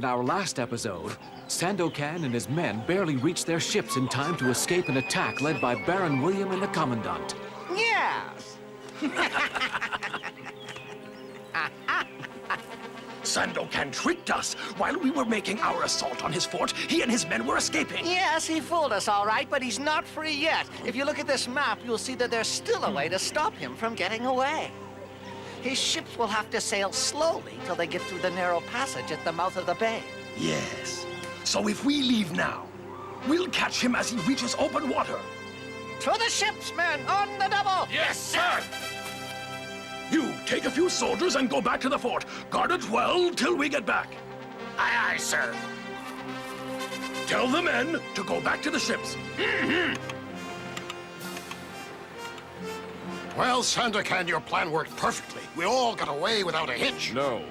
In our last episode, Sandokan and his men barely reached their ships in time to escape an attack led by Baron William and the Commandant. Yes! Sandokan tricked us. While we were making our assault on his fort, he and his men were escaping. Yes, he fooled us all right, but he's not free yet. If you look at this map, you'll see that there's still a way to stop him from getting away. His ships will have to sail slowly till they get through the narrow passage at the mouth of the bay. Yes. So if we leave now, we'll catch him as he reaches open water. To the ships, men, on the double! Yes, sir! You take a few soldiers and go back to the fort. Guard it well till we get back. Aye, aye, sir. Tell the men to go back to the ships. Well, Sandokan, your plan worked perfectly. We all got away without a hitch. No.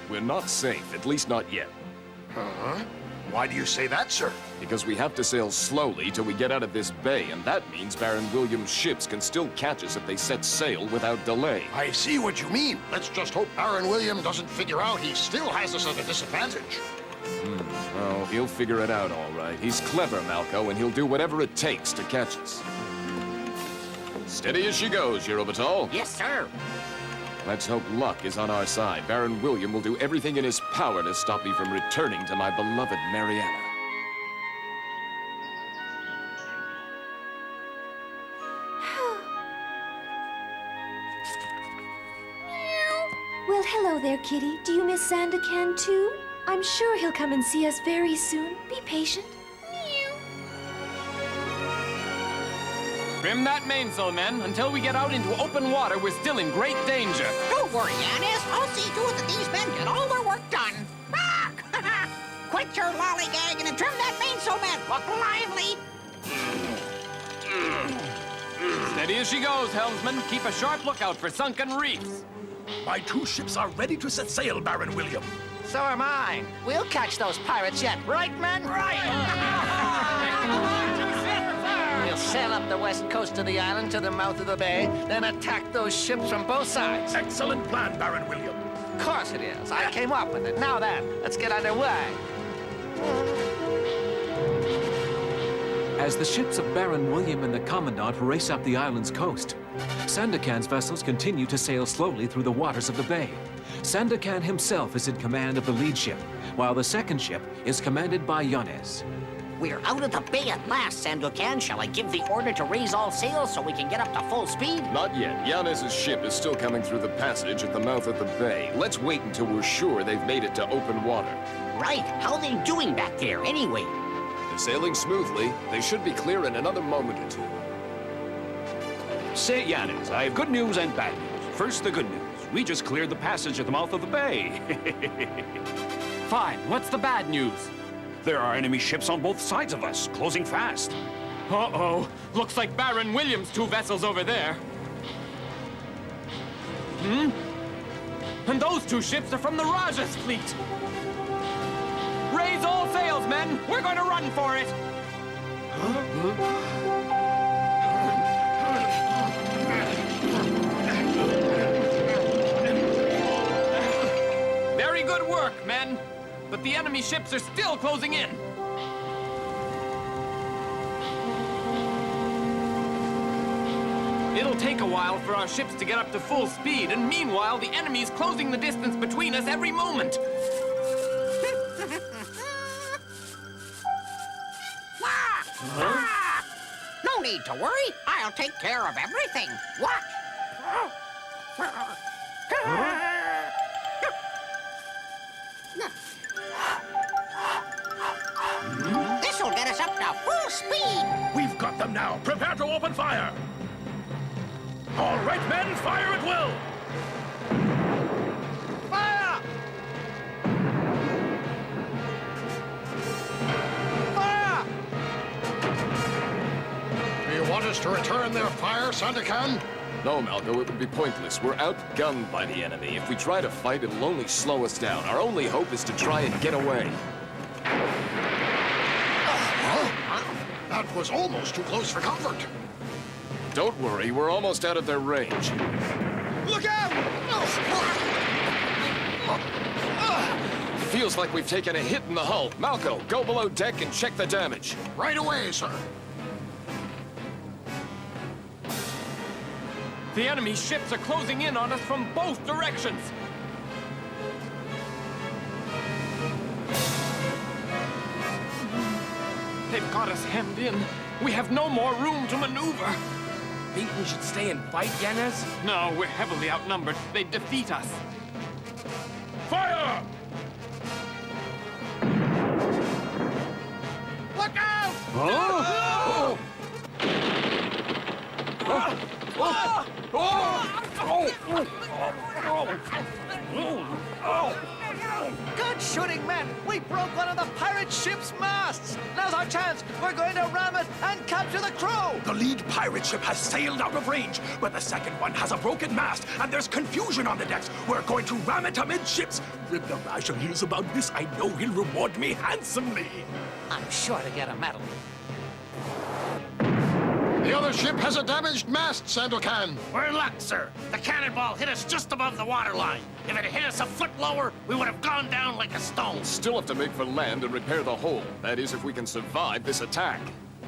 We're not safe, at least not yet. Uh-huh. Why do you say that, sir? Because we have to sail slowly till we get out of this bay, and that means Baron William's ships can still catch us if they set sail without delay. I see what you mean. Let's just hope Baron William doesn't figure out he still has us at a disadvantage. Oh, he'll figure it out all right. He's clever, Malco, and he'll do whatever it takes to catch us. Steady as she goes, Yerobatol. Yes, sir. Let's hope luck is on our side. Baron William will do everything in his power to stop me from returning to my beloved Mariana. Well, hello there, Kitty. Do you miss Sandokan, too? I'm sure he'll come and see us very soon. Be patient. Trim that mainsail, men. Until we get out into open water, we're still in great danger. Don't worry, Yanis. I'll see to it that these men get all their work done. Quit your lollygagging and trim that mainsail, men. Look lively. Steady as she goes, helmsman. Keep a sharp lookout for sunken reefs. My two ships are ready to set sail, Baron William. So am I. We'll catch those pirates yet, right, men? We'll sail up the west coast of the island to the mouth of the bay, then attack those ships from both sides. Excellent plan, Baron William. Of course it is. I came up with it. Now then, let's get underway. As the ships of Baron William and the Commandant race up the island's coast, Sandokan's vessels continue to sail slowly through the waters of the bay. Sandokan himself is in command of the lead ship, while the second ship is commanded by Yanis. We're out of the bay at last, Sandokan. Shall I give the order to raise all sails so we can get up to full speed? Not yet. Yanis' ship is still coming through the passage at the mouth of the bay. Let's wait until we're sure they've made it to open water. Right. How are they doing back there, anyway? They're sailing smoothly. They should be clear in another moment or two. Say, Yanis, I have good news and bad news. First, the good news. We just cleared the passage at the mouth of the bay. Fine. What's the bad news? There are enemy ships on both sides of us, closing fast. Uh-oh. Looks like Baron William's two vessels over there. And those two ships are from the Raja's fleet. Raise all sails, men! We're going to run for it! Very good work, men! But the enemy ships are still closing in! It'll take a while for our ships to get up to full speed, and meanwhile, the enemy's closing the distance between us every moment. No need to worry. I'll take care of everything. Watch. This'll get us up to full speed. We've got them now. Prepare to open fire. All right, men, fire at will. Fire! Fire! Do you want us to return their fire, Sandokan? No, Malco, it would be pointless. We're outgunned by the enemy. If we try to fight, it'll only slow us down. Our only hope is to try and get away. That was almost too close for comfort. Don't worry, we're almost out of their range. Look out! Feels like we've taken a hit in the hull. Malco, go below deck and check the damage. Right away, sir. The enemy ships are closing in on us from both directions. They've got us hemmed in. We have no more room to maneuver. Think we should stay and fight, Yanez? No, we're heavily outnumbered. They'd defeat us. Fire! Look out! Good shooting, men! We broke one of the pirate ship's masts! Now's our chance! We're going to ram it and capture the crew! The lead pirate ship has sailed out of range, but the second one has a broken mast, and there's confusion on the decks. We're going to ram it amidships. If the Raja hears about this, I know he'll reward me handsomely. I'm sure to get a medal. The other ship has a damaged mast, Sandokan. We're in luck, sir. The cannonball hit us just above the waterline. If it had hit us a foot lower, we would have gone down like a stone. Still have to make for land and repair the hull. That is, if we can survive this attack.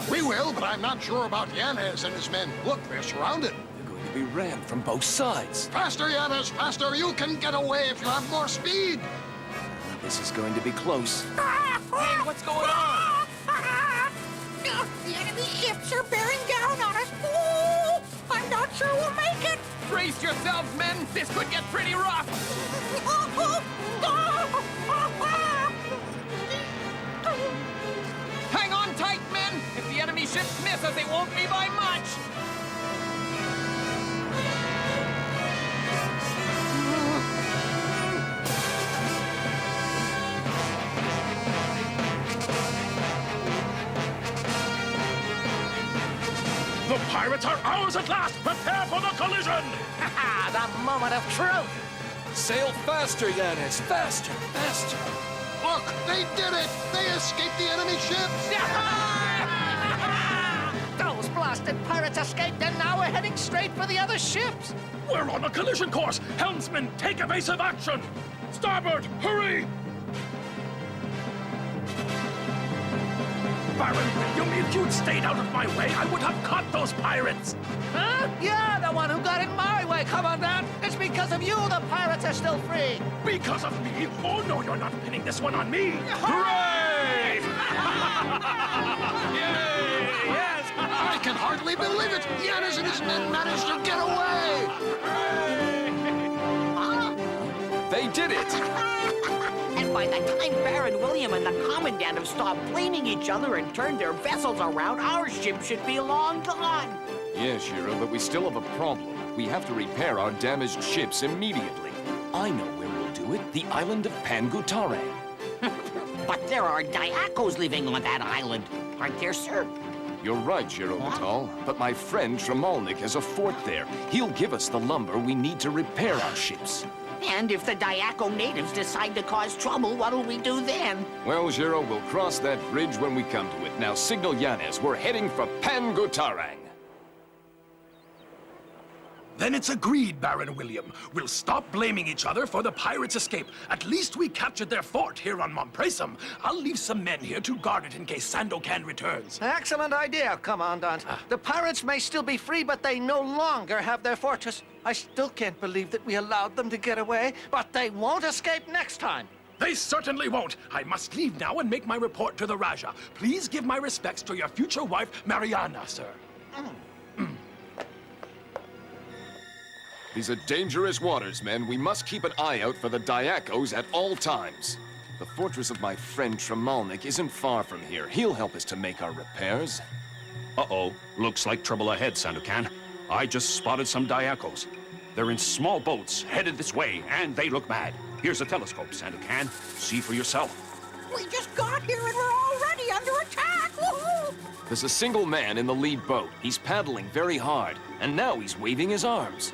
We will, but I'm not sure about Yanez and his men. Look, they're surrounded. They're going to be rammed from both sides. Faster, Yanez, faster. You can get away if you have more speed. This is going to be close. Hey, what's going on? The enemy ships are bearing down on us. Ooh, I'm not sure we'll make it. Brace yourselves, men. This could get pretty rough. Hang on tight, men. If the enemy ships miss us, it won't be by much. The pirates are ours at last! Prepare for the collision! The moment of truth! Sail faster, Yanez. Faster, faster. Look, they did it. They escaped the enemy ships. Those blasted pirates escaped, and now we're heading straight for the other ships! We're on a collision course! Helmsman, take evasive action! Starboard, hurry! Baron William, if you'd stayed out of my way, I would have caught those pirates! Huh? You're the one who got in my way, Commandant! It's because of you the pirates are still free! Because of me? Oh, no, you're not pinning this one on me! Hooray! Yay! Yes! I can hardly believe it. Yanez and his men managed to get away. They did it! And by the time Baron William and the Commandant have stopped blaming each other and turned their vessels around, our ship should be long gone. Yes, Shiro, but we still have a problem. We have to repair our damaged ships immediately. I know where we'll do it. The island of Pangutarang. But there are Dayakos living on that island, aren't there, sir? You're right, Shiro Vital, but my friend Tremalnik has a fort there. He'll give us the lumber we need to repair our ships. And if the Dayako natives decide to cause trouble, what'll we do then? Well, Shiro, we'll cross that bridge when we come to it. Now signal Yanez. We're heading for Pangutarang. Then it's agreed, Baron William. We'll stop blaming each other for the pirates' escape. At least we captured their fort here on Mompresum. I'll leave some men here to guard it in case Sandokan returns. Excellent idea, Commandant. The pirates may still be free, but they no longer have their fortress. I still can't believe that we allowed them to get away, but they won't escape next time. They certainly won't. I must leave now and make my report to the Raja. Please give my respects to your future wife, Mariana, sir. These are dangerous waters, men. We must keep an eye out for the Dayakos at all times. The fortress of my friend Tremalnik isn't far from here. He'll help us to make our repairs. Uh-oh. Looks like trouble ahead, Sandokan. I just spotted some Dayakos. They're in small boats, headed this way, and they look mad. Here's a telescope, Sandokan. See for yourself. We just got here and we're already under attack! Woohoo! There's a single man in the lead boat. He's paddling very hard, and now he's waving his arms.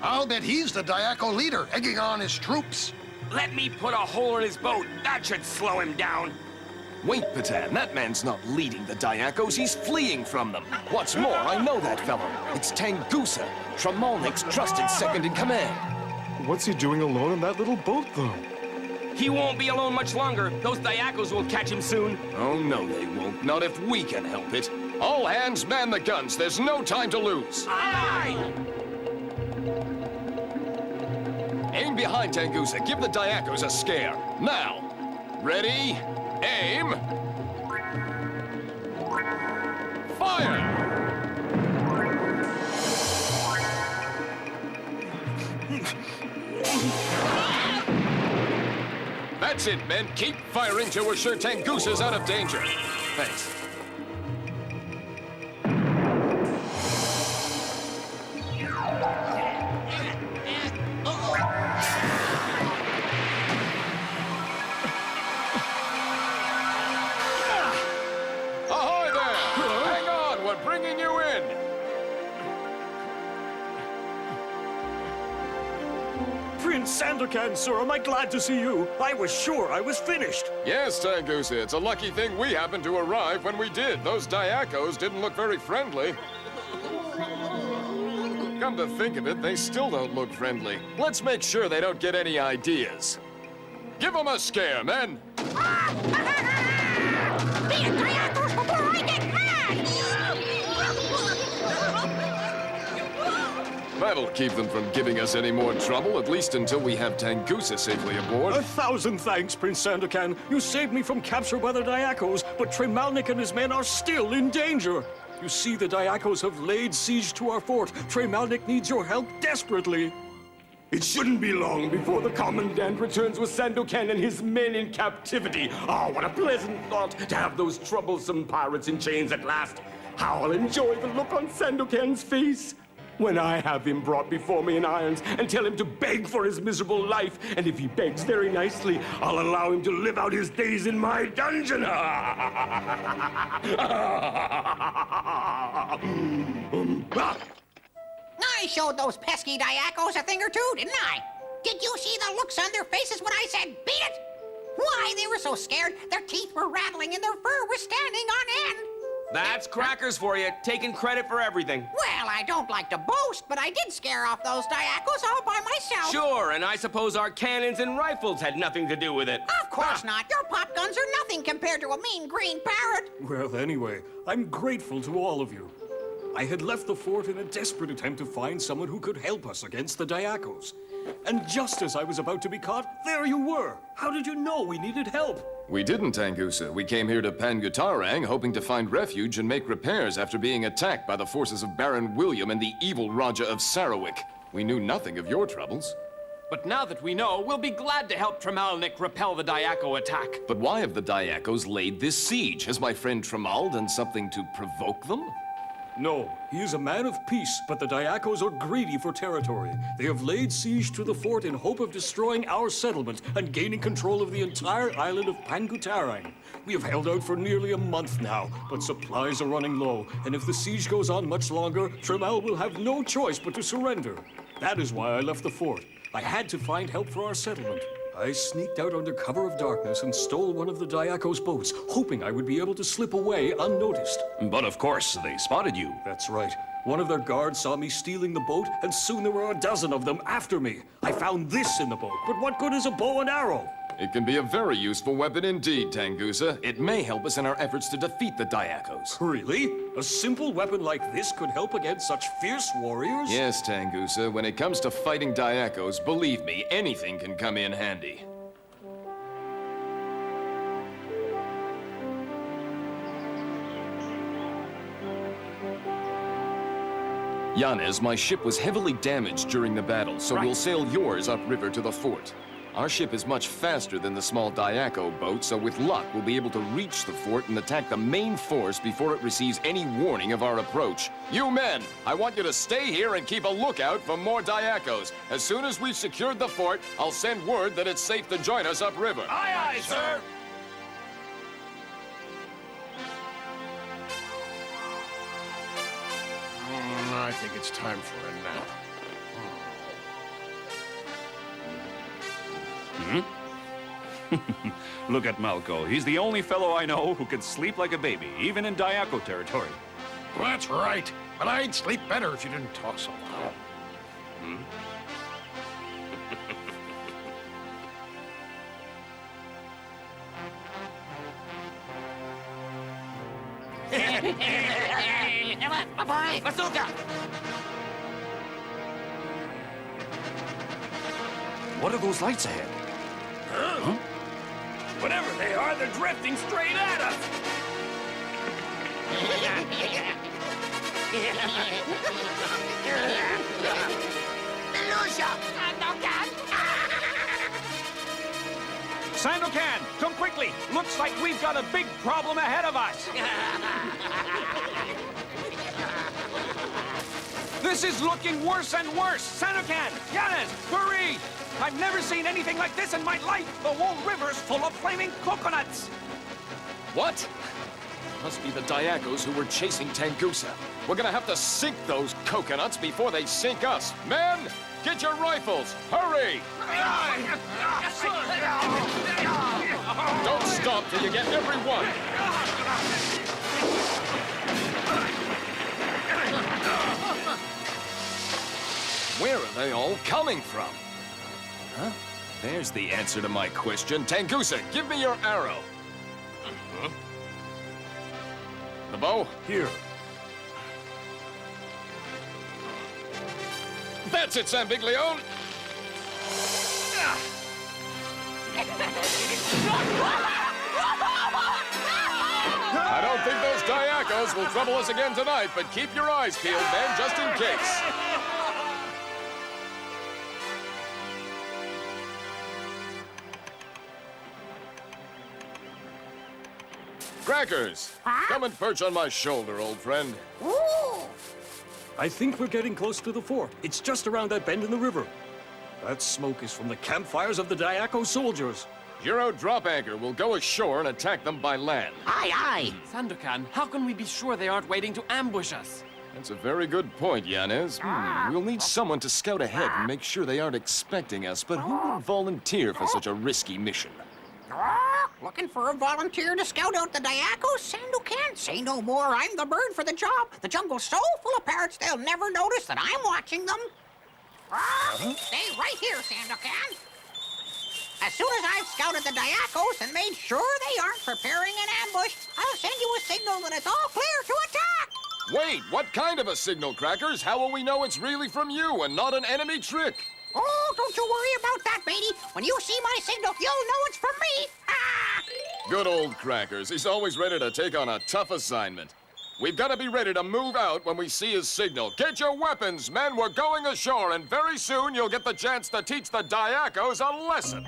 I'll bet he's the Dayako leader, egging on his troops. Let me put a hole in his boat. That should slow him down. Wait, Patan, that man's not leading the Dayakos, he's fleeing from them. What's more, I know that fellow. It's Tangusa, Tremalnik's trusted second in command. What's he doing alone in that little boat, though? He won't be alone much longer. Those Dayakos will catch him soon. Oh, no, they won't. Not if we can help it. All hands man the guns. There's no time to lose. Aye! Aim behind, Tangusa. Give the Dayakos a scare. Now. Ready? Aim. Fire! That's it, men. Keep firing till we're sure Tangusa's out of danger. Thanks. Ahoy there! Hang on, we're bringing you in. Prince Sandokan, sir, am I glad to see you? I was sure I was finished. Yes, Tangusa, it's a lucky thing we happened to arrive when we did. Those Dayakos didn't look very friendly. Come to think of it, they still don't look friendly. Let's make sure they don't get any ideas. Give them a scare, men! Be a Dayakos before I get mad! That'll keep them from giving us any more trouble, at least until we have Tangusa safely aboard. 1,000 thanks, Prince Sandokan. You saved me from capture by the Dayakos, but Tremalnik and his men are still in danger. You see, the Dayakos have laid siege to our fort. Tremalnik needs your help desperately. It shouldn't be long before the Commandant returns with Sandokan and his men in captivity. Oh, what a pleasant thought to have those troublesome pirates in chains at last. How I'll enjoy the look on Sandokan's face when I have him brought before me in irons and tell him to beg for his miserable life. And if he begs very nicely, I'll allow him to live out his days in my dungeon. I showed those pesky Dayakos a thing or two, didn't I? Did you see the looks on their faces when I said, beat it? Why, they were so scared, their teeth were rattling and their fur was standing on end. That's crackers for you, taking credit for everything. Well, I don't like to boast, but I did scare off those Dayakos all by myself. Sure, and I suppose our cannons and rifles had nothing to do with it. Of course not. Your pop guns are nothing compared to a mean green parrot. Well, anyway, I'm grateful to all of you. I had left the fort in a desperate attempt to find someone who could help us against the Dayakos. And just as I was about to be caught, there you were. How did you know we needed help? We didn't, Tangusa. We came here to Pangutarang hoping to find refuge and make repairs after being attacked by the forces of Baron William and the evil Raja of Sarawak. We knew nothing of your troubles. But now that we know, we'll be glad to help Tremalnik repel the Dayako attack. But why have the Dayakos laid this siege? Has my friend Tremal done something to provoke them? No, he is a man of peace, but the Dayakos are greedy for territory. They have laid siege to the fort in hope of destroying our settlement and gaining control of the entire island of Pangutarang. We have held out for nearly a month now, but supplies are running low, and if the siege goes on much longer, Tremal will have no choice but to surrender. That is why I left the fort. I had to find help for our settlement. I sneaked out under cover of darkness and stole one of the Dayakos' boats, hoping I would be able to slip away unnoticed. But of course, they spotted you. That's right. One of their guards saw me stealing the boat, and soon there were a dozen of them after me. I found this in the boat, but what good is a bow and arrow? It can be a very useful weapon indeed, Tangusa. It may help us in our efforts to defeat the Dayakos. Really? A simple weapon like this could help against such fierce warriors? Yes, Tangusa. When it comes to fighting Dayakos, believe me, anything can come in handy. Yanez, my ship was heavily damaged during the battle, so we'll sail yours upriver to the fort. Our ship is much faster than the small Dayako boat, so with luck, we'll be able to reach the fort and attack the main force before it receives any warning of our approach. You men, I want you to stay here and keep a lookout for more Dayakos. As soon as we've secured the fort, I'll send word that it's safe to join us upriver. Aye, aye, sir. I think it's time for a nap. Look at Malco. He's the only fellow I know who can sleep like a baby, even in Dayako territory. That's right. But I'd sleep better if you didn't talk so loud. Bazooka! What are those lights ahead? Huh? Whatever they are, they're drifting straight at us! Sandokan, come quickly! Looks like we've got a big problem ahead of us! This is looking worse and worse! Sandokan! Yanis! Hurry! I've never seen anything like this in my life! The whole river's full of flaming coconuts! What? Must be the Dayakos who were chasing Tangusa. We're gonna have to sink those coconuts before they sink us. Men, get your rifles! Hurry! Don't stop till you get every one! Where are they all coming from? Huh? There's the answer to my question. Tangusa, give me your arrow. The bow? Here. That's it, Sambiglione! I don't think those Dayakos will trouble us again tonight, but keep your eyes peeled, men, just in case. Crackers, come and perch on my shoulder, old friend. I think we're getting close to the fort. It's just around that bend in the river. That smoke is from the campfires of the Dayako soldiers. Giro drop anchor will go ashore and attack them by land. Aye, aye. Sandokan, how can we be sure they aren't waiting to ambush us? That's a very good point, Yanis. We'll need someone to scout ahead and make sure they aren't expecting us, but who would volunteer for such a risky mission? Looking for a volunteer to scout out the Dayakos? Sandokan, say no more. I'm the bird for the job. The jungle's so full of parrots, they'll never notice that I'm watching them. Stay right here, Sandokan. As soon as I've scouted the Dayakos and made sure they aren't preparing an ambush, I'll send you a signal that it's all clear to attack. Wait, what kind of a signal, Crackers? How will we know it's really from you and not an enemy trick? Oh, don't you worry about that, matey. When you see my signal, you'll know it's from me. Good old Crackers. He's always ready to take on a tough assignment. We've got to be ready to move out when we see his signal. Get your weapons, men. We're going ashore, and very soon you'll get the chance to teach the Dayakos a lesson.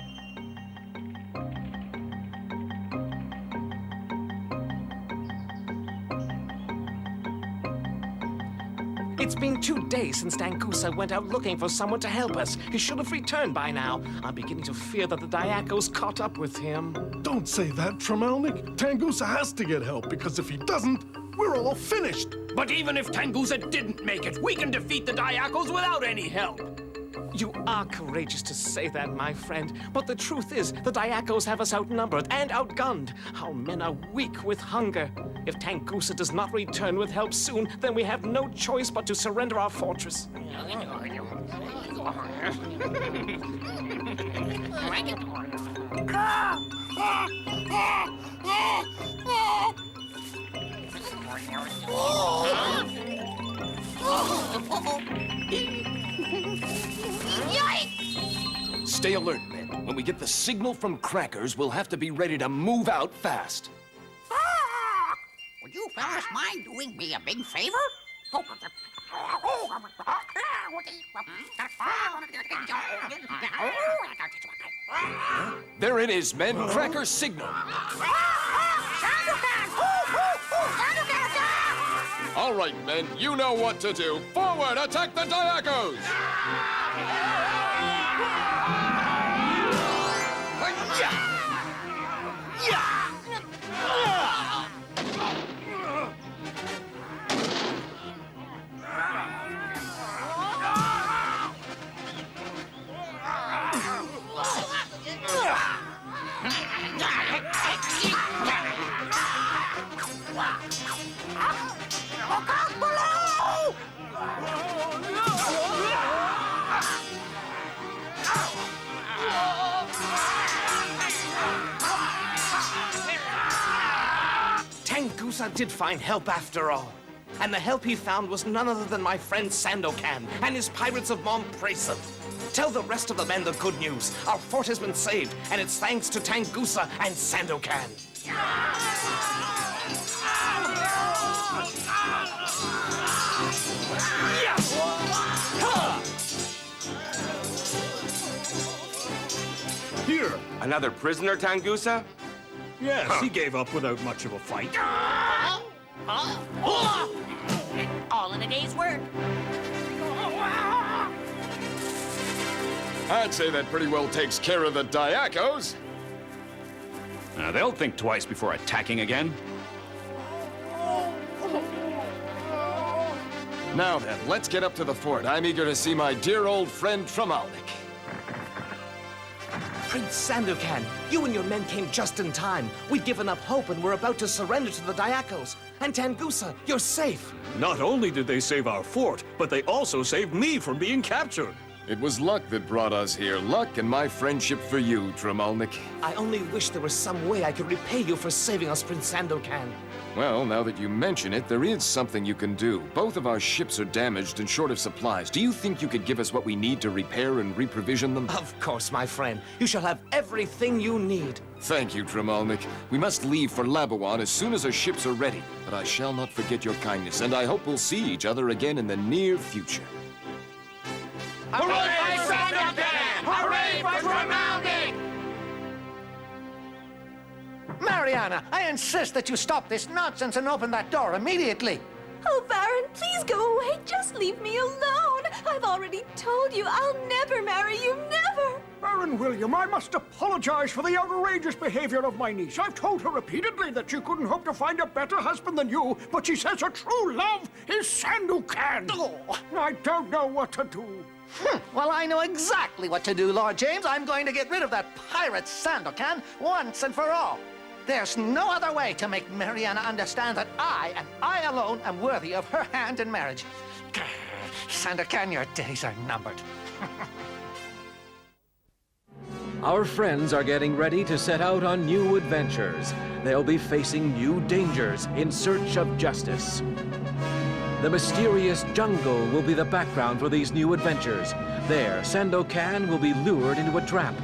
It's been 2 days since Tangusa went out looking for someone to help us. He should have returned by now. I'm beginning to fear that the Dayakos caught up with him. Don't say that, Tremelnik. Tangusa has to get help, because if he doesn't, we're all finished. But even if Tangusa didn't make it, we can defeat the Dayakos without any help. You are courageous to say that, my friend. But the truth is, the Dayakos have us outnumbered and outgunned. Our men are weak with hunger. If Tangusa does not return with help soon, then we have no choice but to surrender our fortress. Stay alert, men. When we get the signal from Crackers, we'll have to be ready to move out fast. Would you fellas mind doing me a big favor? There it is, men. Crackers' signal. All right, men. You know what to do. Forward! Attack the Dayakos! Tangusa did find help after all. And the help he found was none other than my friend Sandokan and his pirates of Mont Presen. Tell the rest of the men the good news. Our fort has been saved, and it's thanks to Tangusa and Sandokan. Here. Another prisoner, Tangusa? Yes, he gave up without much of a fight. All in a day's work. I'd say that pretty well takes care of the Dayakos. Now, they'll think twice before attacking again. Now then, let's get up to the fort. I'm eager to see my dear old friend Tremalnik. Prince Sandokan, you and your men came just in time. We'd given up hope and were about to surrender to the Dayakos. And Tangusa, you're safe. Not only did they save our fort, but they also saved me from being captured. It was luck that brought us here. Luck and my friendship for you, Tremalnik. I only wish there was some way I could repay you for saving us, Prince Sandokan. Well, now that you mention it, there is something you can do. Both of our ships are damaged and short of supplies. Do you think you could give us what we need to repair and reprovision them? Of course, my friend. You shall have everything you need. Thank you, Tremalnik. We must leave for Labuan as soon as our ships are ready. But I shall not forget your kindness, and I hope we'll see each other again in the near future. Hooray for Sandokan! Hooray for Tremalnik! Mariana, I insist that you stop this nonsense and open that door immediately. Oh, Baron, please go away. Just leave me alone. I've already told you I'll never marry you, never. Baron William, I must apologize for the outrageous behavior of my niece. I've told her repeatedly that she couldn't hope to find a better husband than you, but she says her true love is Sandokan. Oh. I don't know what to do. Well, I know exactly what to do, Lord James. I'm going to get rid of that pirate Sandokan once and for all. There's no other way to make Mariana understand that I, and I alone, am worthy of her hand in marriage. Sandokan, your days are numbered. Our friends are getting ready to set out on new adventures. They'll be facing new dangers in search of justice. The mysterious jungle will be the background for these new adventures. There, Sandokan will be lured into a trap.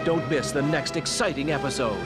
Don't miss the next exciting episode.